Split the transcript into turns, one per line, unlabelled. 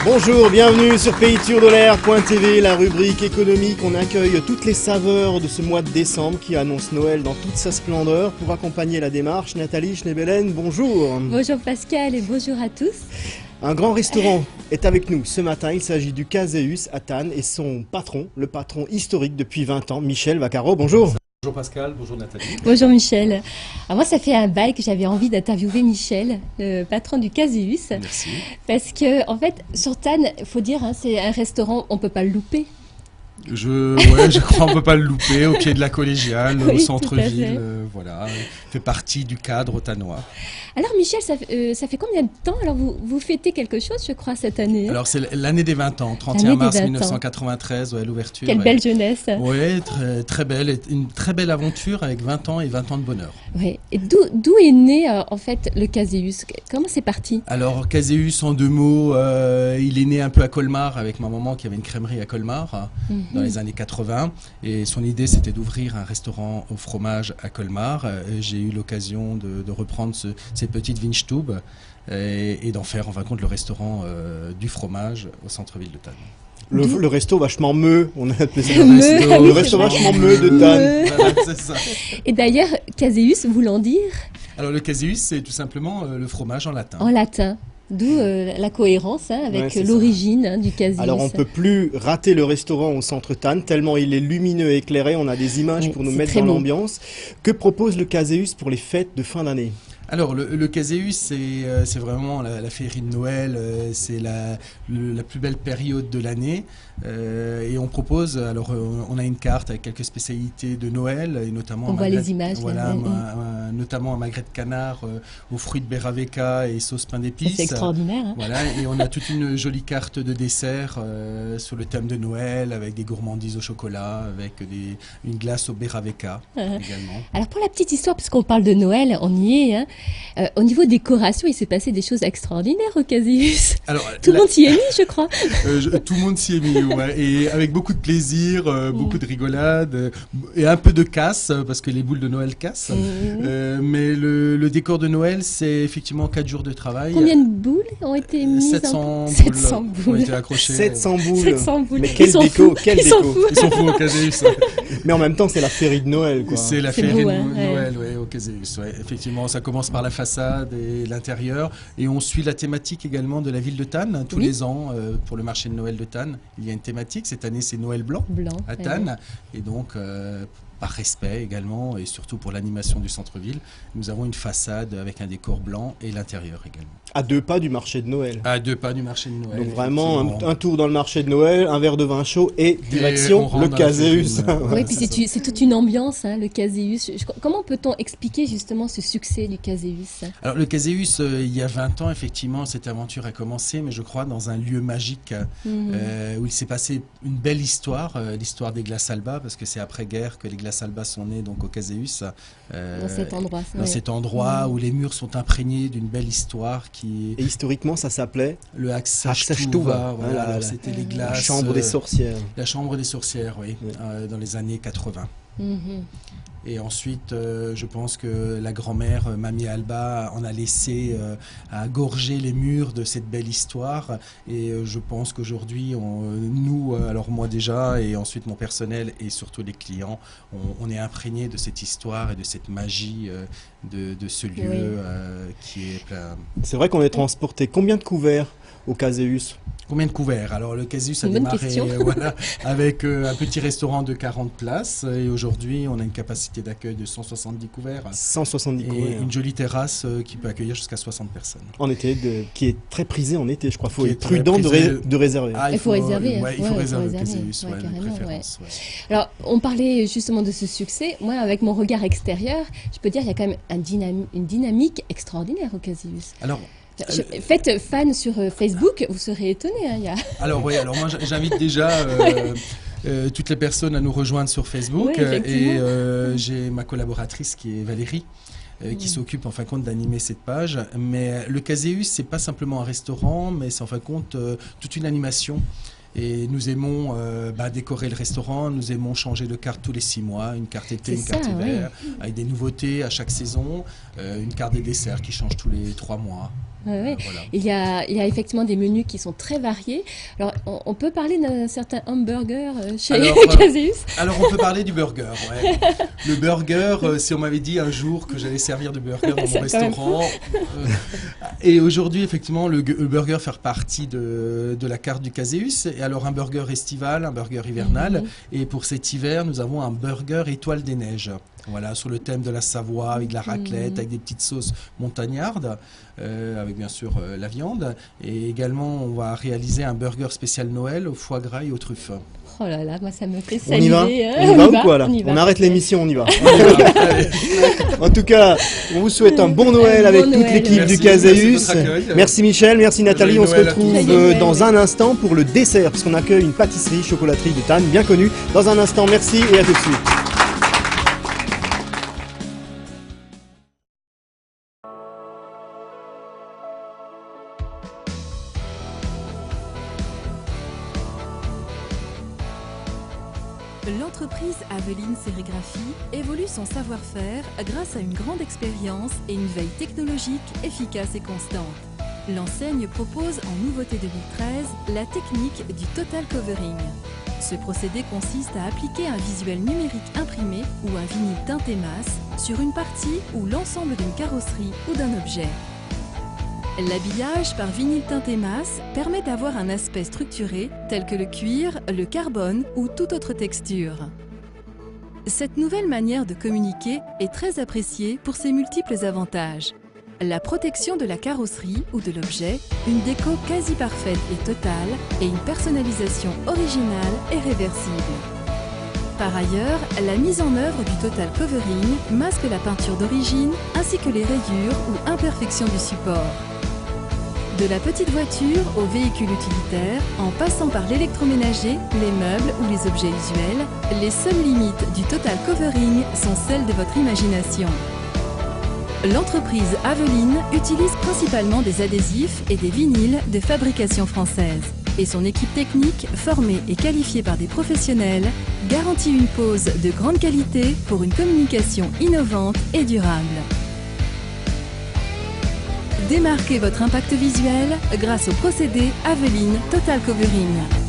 Bonjour, bienvenue sur PayTourDolaire.tv, la rubrique économique. On accueille toutes les saveurs de ce mois de décembre qui annonce Noël dans toute sa splendeur. Pour accompagner la démarche, Nathalie Schneebelen, bonjour.
Bonjour Pascal et bonjour à tous.
Un grand restaurant est avec nous ce matin. Il s'agit du Caséus à Thann et son patron, le patron historique depuis 20 ans, Michel Vaccaro. Bonjour.
Bonjour Pascal, bonjour Nathalie.
Bonjour Michel. Alors moi ça fait un bail que j'avais envie d'interviewer Michel, le patron du Caséus.
Merci.
Parce que en fait sur Thann, il faut dire, hein, c'est un restaurant, on ne peut pas le louper.
Je crois qu'on peut pas le louper, au pied de la collégiale,
Oui,
au centre-ville,
tout
voilà, fait partie du cadre thannois.
Alors Michel, ça fait combien de temps? Alors vous fêtez quelque chose, je crois, cette année, hein?
Alors c'est l'année des 20 ans, 31
L'année des
mars
20 ans.
1993, ouais, l'ouverture.
Quelle belle jeunesse.
Oui, très belle, une très belle aventure avec 20 ans et 20 ans de bonheur.
Ouais. Et d'où est né en fait le Caséus? Comment c'est parti?
Alors Caséus, en deux mots, il est né un peu à Colmar avec ma maman qui avait une crèmerie à Colmar dans les années 80, et son idée c'était d'ouvrir un restaurant au fromage à Colmar. J'ai eu l'occasion de reprendre cette petite Weinstube et d'en faire en fin de compte le restaurant du fromage au centre-ville de Thann.
Le resto vachement meuh, on a appelé ça
Meuh.
le resto vachement meuh de Thann.
Voilà, c'est ça.
Et d'ailleurs, Caséus voulant dire
Alors le Caséus, c'est tout simplement le fromage en latin.
en latin. D'où la cohérence, hein,
Ouais,
avec
c'est
l'origine, hein, du Caséus.
Alors on peut plus rater le restaurant au centre Thann, tellement il est lumineux et éclairé, on a des images
Oui,
pour nous
c'est
mettre
très
dans
beau.
l'ambiance. Que propose le Caséus pour les fêtes de fin d'année?
Alors le Caséus, c'est vraiment la féerie de Noël, c'est la plus belle période de l'année, et on propose, alors on a une carte avec quelques spécialités de Noël, et notamment
On voit les images,
voilà,
là.
notamment un magret de canard aux fruits de Beraveka et sauce pain
Ça,
d'épices.
c'est extraordinaire, hein.
Voilà, et on a toute une jolie carte de dessert sur le thème de Noël, avec des gourmandises au chocolat, avec une glace au Beraveka également.
Alors pour la petite histoire, parce qu'on parle de Noël, on y est, hein, au niveau décoration, il s'est passé des choses extraordinaires au Caséus.
Alors,
Tout le monde s'y est mis, je crois.
tout le monde s'y est mis, ouais, et avec beaucoup de plaisir, beaucoup de rigolade, et un peu de casse, parce que les boules de Noël cassent. Mais le décor de Noël, c'est effectivement 4 jours de travail.
Combien de boules ont été mises
700
en...
boules
700
ont
boules.
été accrochées.
700 boules.
700 boules.
Mais quel
Ils s'en
déco,
foutent.
quel
Ils s'en
déco.
foutent.
Ils sont fous au Caséus.
Mais en même temps, c'est la féerie de Noël, quoi.
C'est la
C'est
féerie
beau,
de
hein, ouais.
Noël, ouais, au Caséus. Ouais. Effectivement, ça commence par la façade et l'intérieur. Et on suit la thématique également de la ville de Thann. Tous
Oui.
les ans, pour le marché de Noël de Thann, il y a une thématique. Cette année, c'est Noël blanc
Blanc.
à
ouais.
Thann. Et donc, par respect également, et surtout pour l'animation du centre-ville, nous avons une façade avec un décor blanc et l'intérieur également.
À 2 pas du marché de Noël.
À 2 pas du marché de Noël.
Donc vraiment
effectivement.
un tour dans le marché de Noël, un verre de vin chaud et
on
direction
rentre
le
dans la
Caséus.
cuisine.
Oui, puis c'est toute une ambiance, hein, le Caséus. Comment peut-on expliquer justement ce succès du Caséus?
Alors le Caséus, il y a 20 ans, effectivement, cette aventure a commencé, mais je crois dans un lieu magique où il s'est passé une belle histoire, l'histoire des glaces Alba, parce que c'est après-guerre que les glaces Alba sont nées donc au Caséus.
Dans cet endroit.
Dans cet endroit où les murs sont imprégnés d'une belle histoire qui
Et historiquement, ça s'appelait
le
Haxachtuva.
Haxachtuva, voilà,
Voilà,
alors c'était les glaces.
la chambre des sorcières.
La chambre des sorcières, oui, dans les années 80.
Mhm.
Et ensuite, je pense que la grand-mère, Mamie Alba, en a laissé à gorger les murs de cette belle histoire. Et je pense qu'aujourd'hui, nous, alors moi déjà, et ensuite mon personnel, et surtout les clients, on est imprégnés de cette histoire et de cette magie de ce lieu
Oui.
qui est plein.
C'est vrai qu'on est transporté. Combien de couverts au Caséus?
Combien de couverts? Alors le Caséus a
Une bonne
démarré
question.
voilà, avec un petit restaurant de 40 places, et aujourd'hui on a une capacité d'accueil de 170 couverts
170
et
couverts.
une jolie terrasse qui peut accueillir jusqu'à 60 personnes.
En été, qui est très prisé en été, je crois. Il faut
Qui est
être
très
prudent
prisé.
de réserver.
Il faut réserver,
Ouais, il
hein.
faut
Ouais,
réserver le
faut réserver.
Caséus,
Ouais,
ouais, de
carrément,
préférence. Ouais.
Alors, on parlait justement de ce succès. Moi, avec mon regard extérieur, je peux dire qu'il y a quand même une dynamique extraordinaire au Caséus.
Alors,
Faites fan sur Facebook, vous serez étonnés. Hein,
alors moi j'invite déjà toutes les personnes à nous rejoindre sur Facebook,
Oui, effectivement.
et j'ai ma collaboratrice qui est Valérie. Qui s'occupe en fin de compte d'animer cette page. Mais le Caséus, c'est pas simplement un restaurant, mais c'est en fin de compte toute une animation. Et nous aimons décorer le restaurant, nous aimons changer de carte tous les 6 mois, une carte été, une carte hiver, avec des nouveautés à chaque saison, une carte des desserts qui change tous les 3 mois.
Ouais.
Voilà.
Il y a effectivement des menus qui sont très variés. Alors, on peut parler d'un certain hamburger chez Caseus.
Alors, on peut parler du burger. Ouais. Le burger, si on m'avait dit un jour que j'allais servir de burger dans mon restaurant. Et aujourd'hui, effectivement, le burger fait partie de la carte du Caseus. Et alors, un burger estival, un burger hivernal. Et pour cet hiver, nous avons un burger étoile des neiges. Voilà, sur le thème de la Savoie, avec de la raclette, avec des petites sauces montagnardes, avec bien sûr la viande. Et également, on va réaliser un burger spécial Noël au foie gras et aux truffes.
Oh là là, moi ça me fait
saliver. On y va, on y va ou quoi là? On arrête l'émission, on y va. En tout cas, on vous souhaite un bon Noël avec toute l'équipe du Caseus. Merci Michel, merci Nathalie. On se retrouve dans un instant pour le dessert, parce qu'on accueille une pâtisserie, chocolaterie de Tannes, bien connue. Dans un instant, merci et à tout de suite.
L'entreprise Aveline Sérigraphie évolue son savoir-faire grâce à une grande expérience et une veille technologique efficace et constante. L'enseigne propose en nouveauté 2013 la technique du total covering. Ce procédé consiste à appliquer un visuel numérique imprimé ou un vinyle teinté masse sur une partie ou l'ensemble d'une carrosserie ou d'un objet. L'habillage par vinyle teinté masse permet d'avoir un aspect structuré tel que le cuir, le carbone ou toute autre texture. Cette nouvelle manière de communiquer est très appréciée pour ses multiples avantages. La protection de la carrosserie ou de l'objet, une déco quasi parfaite et totale et une personnalisation originale et réversible. Par ailleurs, la mise en œuvre du total covering masque la peinture d'origine ainsi que les rayures ou imperfections du support. De la petite voiture au véhicule utilitaire, en passant par l'électroménager, les meubles ou les objets usuels, les seules limites du total covering sont celles de votre imagination. L'entreprise Aveline utilise principalement des adhésifs et des vinyles de fabrication française. Et son équipe technique, formée et qualifiée par des professionnels, garantit une pose de grande qualité pour une communication innovante et durable. Démarquez votre impact visuel grâce au procédé Aveline Total Covering.